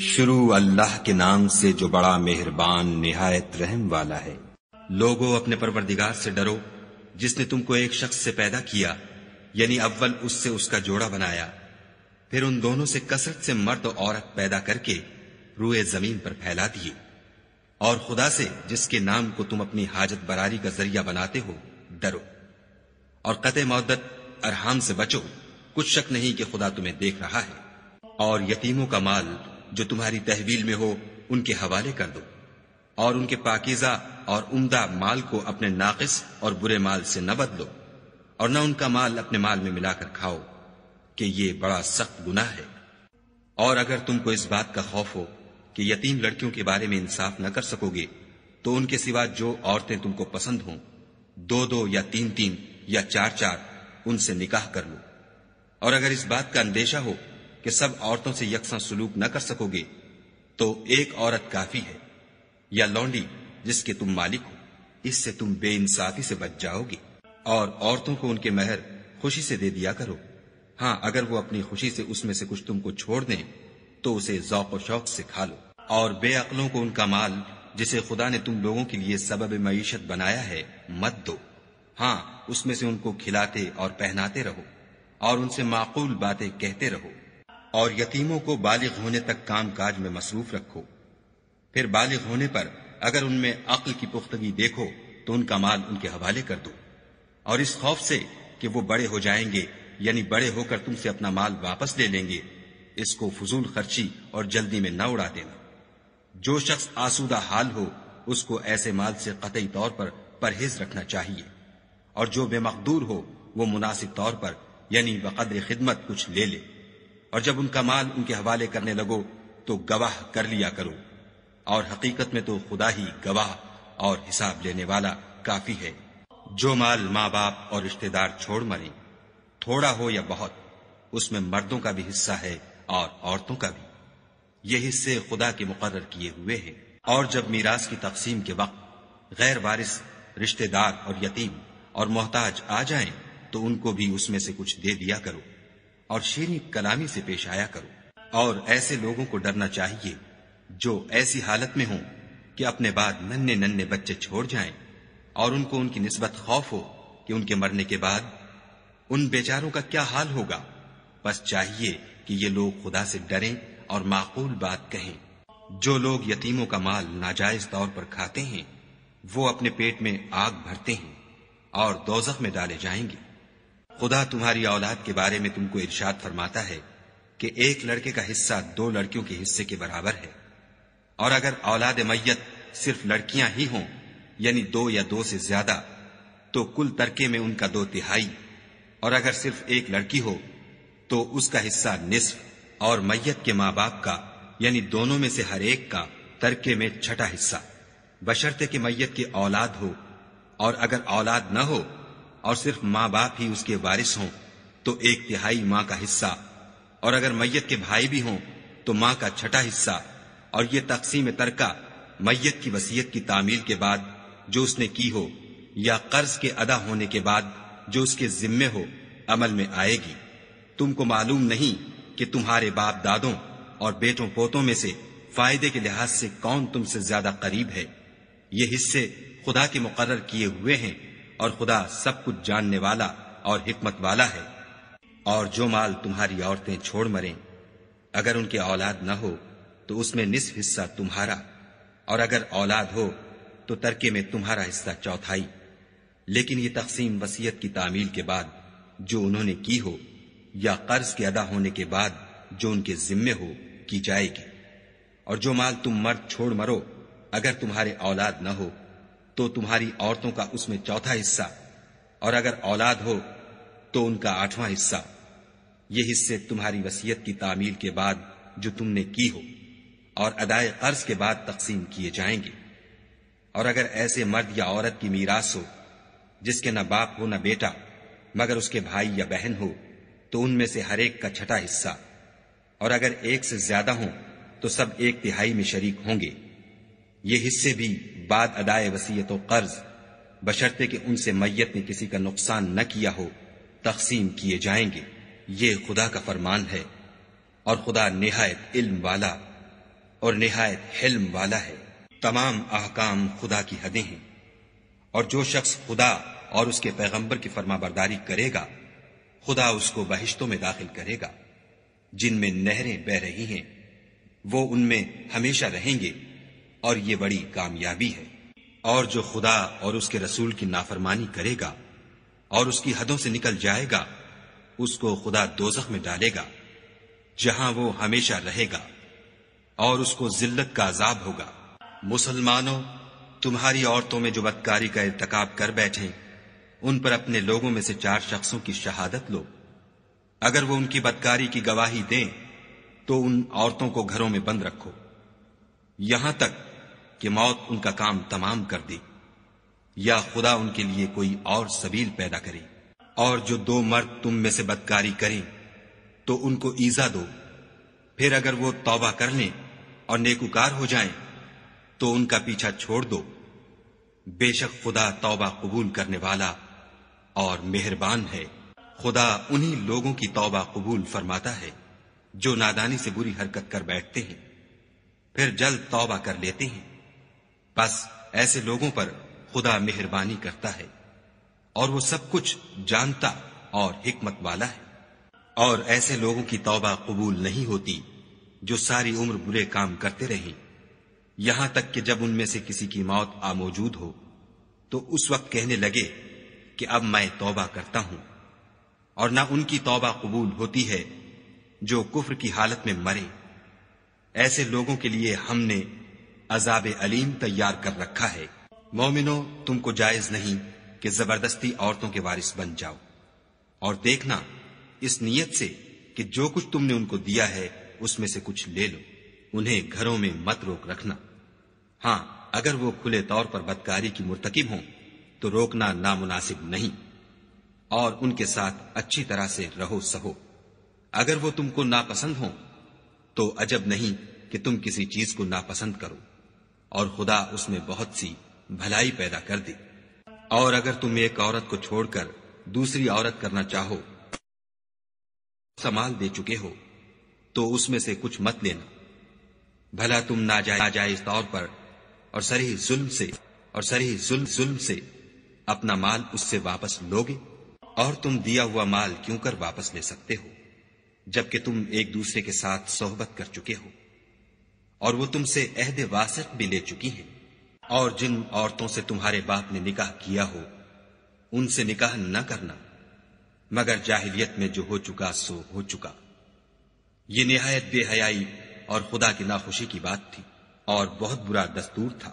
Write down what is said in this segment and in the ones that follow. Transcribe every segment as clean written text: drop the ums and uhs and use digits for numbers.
شروع اللہ کے نام سے جو بڑا مہربان نہایت رحم والا ہے۔ لوگو اپنے پروردگار سے ڈرو جس نے تم کو ایک شخص سے پیدا کیا، یعنی اول اس سے اس کا جوڑا بنایا، پھر ان دونوں سے کثرت سے مرد و عورت پیدا کر کے روئے زمین پر پھیلا دیے، اور خدا سے جس کے نام کو تم اپنی حاجت براری کا ذریعہ بناتے ہو ڈرو، اور قطع مودت ارحام سے بچو، کچھ شک نہیں کہ خدا تمہیں دیکھ رہا ہے۔ اور یتیموں کا مال جو تمہاری تحویل میں ہو ان کے حوالے کر دو، اور ان کے پاکیزہ اور عمدہ مال کو اپنے ناقص اور برے مال سے نہ بدلو، اور نہ ان کا مال اپنے مال میں ملا کر کھاؤ کہ یہ بڑا سخت گناہ ہے۔ اور اگر تم کو اس بات کا خوف ہو کہ یتیم لڑکیوں کے بارے میں انصاف نہ کر سکو گے تو ان کے سوا جو عورتیں تم کو پسند ہوں، 2 یا 3 یا 4 ان سے نکاح کر لو۔ اور اگر اس بات کا اندیشہ ہو کہ سب عورتوں سے یکساں سلوک نہ کر سکو گے تو ایک عورت کافی ہے، یا لونڈی جس کے تم مالک ہو، اس سے تم بے انصافی سے بچ جاؤ گے۔ اور عورتوں کو ان کے مہر خوشی سے دے دیا کرو، ہاں اگر وہ اپنی خوشی سے اس میں سے کچھ تم کو چھوڑ دیں تو اسے ذوق و شوق سے کھا لو۔ اور بے عقلوں کو ان کا مال جسے خدا نے تم لوگوں کے لیے سبب معیشت بنایا ہے مت دو، ہاں اس میں سے ان کو کھلاتے اور پہناتے رہو، اور ان سے معقول باتیں کہتے رہو۔ اور یتیموں کو بالغ ہونے تک کام کاج میں مصروف رکھو، پھر بالغ ہونے پر اگر ان میں عقل کی پختگی دیکھو تو ان کا مال ان کے حوالے کر دو، اور اس خوف سے کہ وہ بڑے ہو جائیں گے، یعنی بڑے ہو کر تم سے اپنا مال واپس لے لیں گے، اس کو فضول خرچی اور جلدی میں نہ اڑا دینا۔ جو شخص آسودہ حال ہو اس کو ایسے مال سے قطعی طور پر پرہیز رکھنا چاہیے، اور جو بے مقدور ہو وہ مناسب طور پر یعنی بقدر خدمت کچھ لے لے، اور جب ان کا مال ان کے حوالے کرنے لگو تو گواہ کر لیا کرو، اور حقیقت میں تو خدا ہی گواہ اور حساب لینے والا کافی ہے۔ جو مال ماں باپ اور رشتہ دار چھوڑ مریں، تھوڑا ہو یا بہت، اس میں مردوں کا بھی حصہ ہے اور عورتوں کا بھی، یہ حصے خدا کے مقرر کیے ہوئے ہیں۔ اور جب میراث کی تقسیم کے وقت غیر وارث رشتہ دار اور یتیم اور محتاج آ جائیں تو ان کو بھی اس میں سے کچھ دے دیا کرو، اور شیریں کلامی سے پیش آیا کرو۔ اور ایسے لوگوں کو ڈرنا چاہیے جو ایسی حالت میں ہوں کہ اپنے بعد ننھے بچے چھوڑ جائیں، اور ان کو ان کی نسبت خوف ہو کہ ان کے مرنے کے بعد ان بیچاروں کا کیا حال ہوگا۔ بس چاہیے کہ یہ لوگ خدا سے ڈریں اور معقول بات کہیں۔ جو لوگ یتیموں کا مال ناجائز طور پر کھاتے ہیں وہ اپنے پیٹ میں آگ بھرتے ہیں اور دوزخ میں ڈالے جائیں گے۔ خدا تمہاری اولاد کے بارے میں تم کو ارشاد فرماتا ہے کہ ایک لڑکے کا حصہ 2 لڑکیوں کے حصے کے برابر ہے، اور اگر اولاد میت صرف لڑکیاں ہی ہوں یعنی 2 یا 2 سے زیادہ تو کل ترکے میں ان کا 2/3، اور اگر صرف ایک لڑکی ہو تو اس کا حصہ نصف، اور میت کے ماں باپ کا یعنی دونوں میں سے ہر ایک کا ترکے میں 6واں حصہ، بشرطے کہ میت کی اولاد ہو، اور اگر اولاد نہ ہو اور صرف ماں باپ ہی اس کے وارث ہوں تو 1/3 ماں کا حصہ، اور اگر میت کے بھائی بھی ہوں تو ماں کا 6واں حصہ۔ اور یہ تقسیم ترکہ میت کی وصیت کی تعمیل کے بعد جو اس نے کی ہو یا قرض کے ادا ہونے کے بعد جو اس کے ذمے ہو عمل میں آئے گی۔ تم کو معلوم نہیں کہ تمہارے باپ دادوں اور بیٹوں پوتوں میں سے فائدے کے لحاظ سے کون تم سے زیادہ قریب ہے۔ یہ حصے خدا کے مقرر کیے ہوئے ہیں، اور خدا سب کچھ جاننے والا اور حکمت والا ہے۔ اور جو مال تمہاری عورتیں چھوڑ مریں، اگر ان کے اولاد نہ ہو تو اس میں نصف حصہ تمہارا، اور اگر اولاد ہو تو ترکے میں تمہارا حصہ 1/4۔ لیکن یہ تقسیم وصیت کی تعمیل کے بعد جو انہوں نے کی ہو یا قرض کے ادا ہونے کے بعد جو ان کے ذمے ہو کی جائے گی۔ اور جو مال تم مرد چھوڑ مرو اگر تمہارے اولاد نہ ہو تو تمہاری عورتوں کا اس میں 1/4 حصہ، اور اگر اولاد ہو تو ان کا 8واں حصہ۔ یہ حصے تمہاری وصیت کی تعمیل کے بعد جو تم نے کی ہو اور ادائے قرض کے بعد تقسیم کیے جائیں گے۔ اور اگر ایسے مرد یا عورت کی میراث ہو جس کے نہ باپ ہو نہ بیٹا مگر اس کے بھائی یا بہن ہو تو ان میں سے ہر ایک کا 6واں حصہ، اور اگر ایک سے زیادہ ہوں تو سب 1/3 میں شریک ہوں گے۔ یہ حصے بھی بعد ادائے وصیت و قرض بشرطے کہ ان سے میت نے کسی کا نقصان نہ کیا ہو تقسیم کیے جائیں گے۔ یہ خدا کا فرمان ہے، اور خدا نہایت علم والا اور نہایت حلم والا ہے۔ تمام احکام خدا کی حدیں ہیں، اور جو شخص خدا اور اس کے پیغمبر کی فرما برداری کرے گا خدا اس کو بہشتوں میں داخل کرے گا جن میں نہریں بہ رہی ہیں، وہ ان میں ہمیشہ رہیں گے، اور یہ بڑی کامیابی ہے۔ اور جو خدا اور اس کے رسول کی نافرمانی کرے گا اور اس کی حدوں سے نکل جائے گا اس کو خدا دوزخ میں ڈالے گا جہاں وہ ہمیشہ رہے گا، اور اس کو ذلت کا عذاب ہوگا۔ مسلمانوں، تمہاری عورتوں میں جو بدکاری کا ارتکاب کر بیٹھیں ان پر اپنے لوگوں میں سے 4 شخصوں کی شہادت لو۔ اگر وہ ان کی بدکاری کی گواہی دیں تو ان عورتوں کو گھروں میں بند رکھو یہاں تک کہ موت ان کا کام تمام کر دے یا خدا ان کے لیے کوئی اور سبیل پیدا کرے۔ اور جو 2 مرد تم میں سے بدکاری کریں تو ان کو ایذا دو، پھر اگر وہ توبہ کر لیں اور نیکوکار ہو جائیں تو ان کا پیچھا چھوڑ دو۔ بے شک خدا توبہ قبول کرنے والا اور مہربان ہے۔ خدا انہی لوگوں کی توبہ قبول فرماتا ہے جو نادانی سے بری حرکت کر بیٹھتے ہیں پھر جلد توبہ کر لیتے ہیں، بس ایسے لوگوں پر خدا مہربانی کرتا ہے اور وہ سب کچھ جانتا اور حکمت والا ہے۔ اور ایسے لوگوں کی توبہ قبول نہیں ہوتی جو ساری عمر برے کام کرتے رہیں یہاں تک کہ جب ان میں سے کسی کی موت آ موجود ہو تو اس وقت کہنے لگے کہ اب میں توبہ کرتا ہوں، اور نہ ان کی توبہ قبول ہوتی ہے جو کفر کی حالت میں مرے۔ ایسے لوگوں کے لیے ہم نے عذاب علیم تیار کر رکھا ہے۔ مومنو، تم کو جائز نہیں کہ زبردستی عورتوں کے وارث بن جاؤ، اور دیکھنا اس نیت سے کہ جو کچھ تم نے ان کو دیا ہے اس میں سے کچھ لے لو، انہیں گھروں میں مت روک رکھنا۔ ہاں، اگر وہ کھلے طور پر بدکاری کی مرتکب ہوں تو روکنا نامناسب نہیں، اور ان کے ساتھ اچھی طرح سے رہو سہو۔ اگر وہ تم کو ناپسند ہوں تو عجب نہیں کہ تم کسی چیز کو ناپسند کرو، اور خدا اس میں بہت سی بھلائی پیدا کر دے۔ اور اگر تم ایک عورت کو چھوڑ کر دوسری عورت کرنا چاہو، مال دے چکے ہو تو اس میں سے کچھ مت لینا، بھلا تم ناجائز طور پر اور صریح ظلم سے اپنا مال اس سے واپس لوگے؟ اور تم دیا ہوا مال کیوں کر واپس لے سکتے ہو جبکہ تم ایک دوسرے کے ساتھ صحبت کر چکے ہو اور وہ تم سے عہد واسق بھی لے چکی ہیں۔ اور جن عورتوں سے تمہارے باپ نے نکاح کیا ہو ان سے نکاح نہ کرنا مگر جاہلیت میں جو ہو چکا سو ہو چکا۔ یہ نہایت بے حیائی اور خدا کی ناخوشی کی بات تھی اور بہت برا دستور تھا۔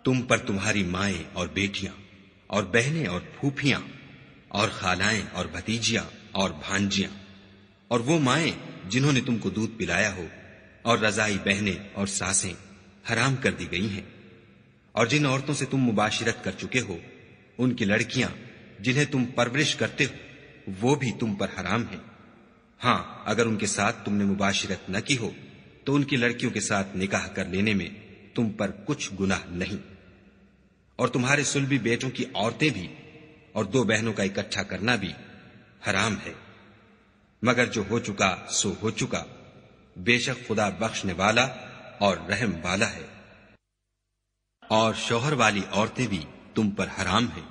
تم پر تمہاری مائیں اور بیٹیاں اور بہنیں اور پھوپھیاں اور خالائیں اور بھتیجیاں اور بھانجیاں اور وہ مائیں جنہوں نے تم کو دودھ پلایا ہو اور رضائی بہنیں اور ساسیں حرام کر دی گئی ہیں، اور جن عورتوں سے تم مباشرت کر چکے ہو ان کی لڑکیاں جنہیں تم پرورش کرتے ہو وہ بھی تم پر حرام ہیں۔ ہاں، اگر ان کے ساتھ تم نے مباشرت نہ کی ہو تو ان کی لڑکیوں کے ساتھ نکاح کر لینے میں تم پر کچھ گناہ نہیں۔ اور تمہارے صلبی بیٹوں کی عورتیں بھی اور 2 بہنوں کا اکٹھا کرنا بھی حرام ہے، مگر جو ہو چکا سو ہو چکا، بے شک خدا بخشنے والا اور رحم والا ہے۔ اور شوہر والی عورتیں بھی تم پر حرام ہیں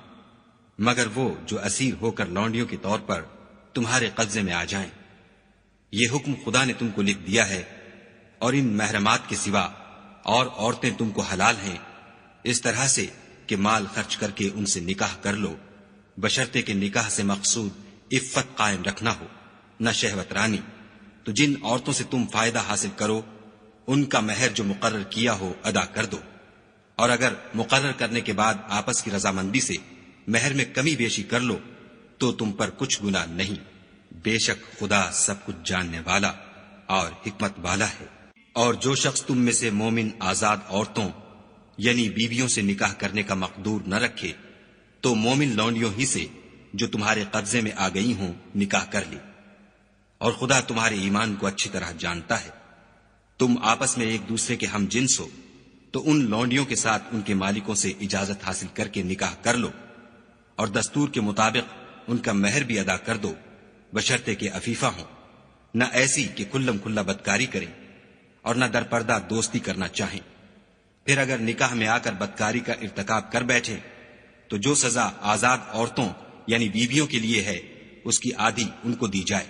مگر وہ جو اسیر ہو کر لونڈیوں کے طور پر تمہارے قبضے میں آ جائیں۔ یہ حکم خدا نے تم کو لکھ دیا ہے، اور ان محرمات کے سوا اور عورتیں تم کو حلال ہیں، اس طرح سے کہ مال خرچ کر کے ان سے نکاح کر لو، بشرطے کہ نکاح سے مقصود عفت قائم رکھنا ہو، نہ شہوت رانی۔ تو جن عورتوں سے تم فائدہ حاصل کرو ان کا مہر جو مقرر کیا ہو ادا کر دو، اور اگر مقرر کرنے کے بعد آپس کی رضامندی سے مہر میں کمی بیشی کر لو تو تم پر کچھ گناہ نہیں، بے شک خدا سب کچھ جاننے والا اور حکمت والا ہے۔ اور جو شخص تم میں سے مومن آزاد عورتوں یعنی بیویوں سے نکاح کرنے کا مقدور نہ رکھے تو مومن لونڈیوں ہی سے جو تمہارے قبضے میں آ گئی ہوں نکاح کر لے، اور خدا تمہارے ایمان کو اچھی طرح جانتا ہے۔ تم آپس میں ایک دوسرے کے ہم جنس ہو تو ان لونڈیوں کے ساتھ ان کے مالکوں سے اجازت حاصل کر کے نکاح کر لو، اور دستور کے مطابق ان کا مہر بھی ادا کر دو، بشرطے کہ عفیفہ ہوں، نہ ایسی کہ کھلم کھلا بدکاری کریں، اور نہ درپردہ دوستی کرنا چاہیں۔ پھر اگر نکاح میں آ کر بدکاری کا ارتکاب کر بیٹھے تو جو سزا آزاد عورتوں یعنی بیویوں کے لیے ہے اس کی آدھی ان کو دی جائے۔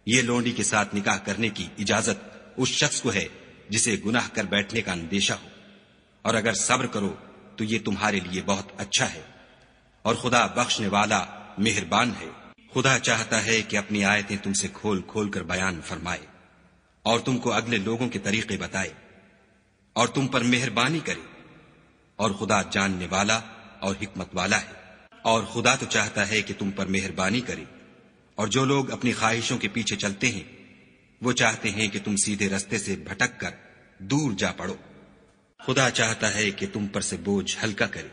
یہ لونڈی کے ساتھ نکاح کرنے کی اجازت اس شخص کو ہے جسے گناہ کر بیٹھنے کا اندیشہ ہو، اور اگر صبر کرو تو یہ تمہارے لیے بہت اچھا ہے، اور خدا بخشنے والا مہربان ہے۔ خدا چاہتا ہے کہ اپنی آیتیں تم سے کھول کھول کر بیان فرمائے اور تم کو اگلے لوگوں کے طریقے بتائے اور تم پر مہربانی کرے، اور خدا جاننے والا اور حکمت والا ہے۔ اور خدا تو چاہتا ہے کہ تم پر مہربانی کرے، اور جو لوگ اپنی خواہشوں کے پیچھے چلتے ہیں وہ چاہتے ہیں کہ تم سیدھے رستے سے بھٹک کر دور جا پڑو۔ خدا چاہتا ہے کہ تم پر سے بوجھ ہلکا کرے،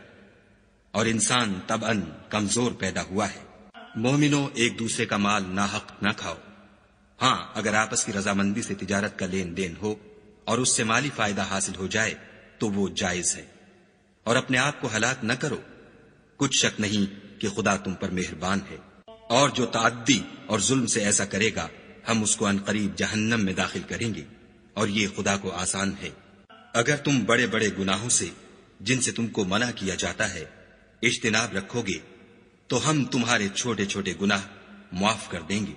اور انسان طبعاً کمزور پیدا ہوا ہے۔ مومنوں، ایک دوسرے کا مال ناحق نہ کھاؤ۔ ہاں، اگر آپس کی رضامندی سے تجارت کا لین دین ہو اور اس سے مالی فائدہ حاصل ہو جائے تو وہ جائز ہے، اور اپنے آپ کو ہلاک نہ کرو۔ کچھ شک نہیں کہ خدا تم پر مہربان ہے، اور جو تعدی اور ظلم سے ایسا کرے گا ہم اس کو عنقریب جہنم میں داخل کریں گے، اور یہ خدا کو آسان ہے۔ اگر تم بڑے بڑے گناہوں سے جن سے تم کو منع کیا جاتا ہے اجتناب رکھو گے تو ہم تمہارے چھوٹے چھوٹے گناہ معاف کر دیں گے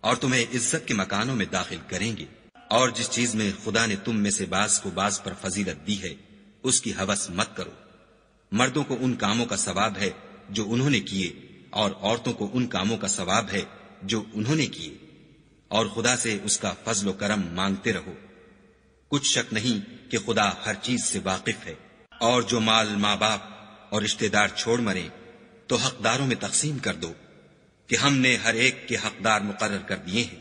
اور تمہیں عزت کے مکانوں میں داخل کریں گے۔ اور جس چیز میں خدا نے تم میں سے بعض کو بعض پر فضیلت دی ہے اس کی ہوس مت کرو۔ مردوں کو ان کاموں کا ثواب ہے جو انہوں نے کیے، اور عورتوں کو ان کاموں کا ثواب ہے جو انہوں نے کیے، اور خدا سے اس کا فضل و کرم مانگتے رہو۔ کچھ شک نہیں کہ خدا ہر چیز سے واقف ہے۔ اور جو مال ماں باپ اور رشتہ دار چھوڑ مریں تو حقداروں میں تقسیم کر دو کہ ہم نے ہر ایک کے حقدار مقرر کر دیے ہیں،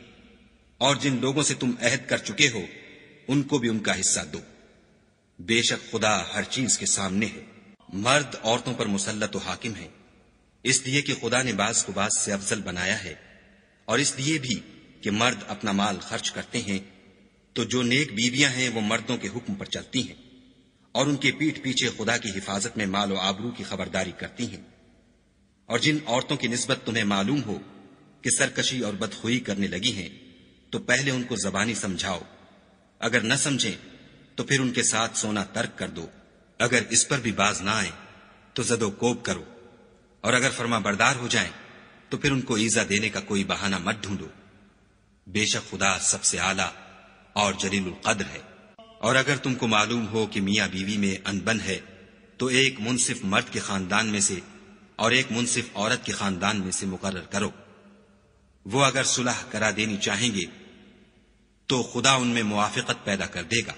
اور جن لوگوں سے تم عہد کر چکے ہو ان کو بھی ان کا حصہ دو۔ بے شک خدا ہر چیز کے سامنے ہے۔ مرد عورتوں پر مسلط و حاکم ہے، اس لیے کہ خدا نے بعض کو بعض سے افضل بنایا ہے، اور اس لیے بھی کہ مرد اپنا مال خرچ کرتے ہیں تو جو نیک بیویاں ہیں وہ مردوں کے حکم پر چلتی ہیں اور ان کے پیٹھ پیچھے خدا کی حفاظت میں مال و آبرو کی خبرداری کرتی ہیں۔ اور جن عورتوں کی نسبت تمہیں معلوم ہو کہ سرکشی اور بدخوئی کرنے لگی ہیں تو پہلے ان کو زبانی سمجھاؤ، اگر نہ سمجھیں تو پھر ان کے ساتھ سونا ترک کر دو۔ اگر اس پر بھی باز نہ آئیں تو زد و کوب کرو، اور اگر فرما بردار ہو جائیں تو پھر ان کو ایذا دینے کا کوئی بہانہ مت ڈھونڈو۔ بے شک خدا سب سے اعلیٰ اور جلیل القدر ہے۔ اور اگر تم کو معلوم ہو کہ میاں بیوی میں انبن ہے تو ایک منصف مرد کے خاندان میں سے اور ایک منصف عورت کے خاندان میں سے مقرر کرو۔ وہ اگر صلح کرا دینی چاہیں گے تو خدا ان میں موافقت پیدا کر دے گا۔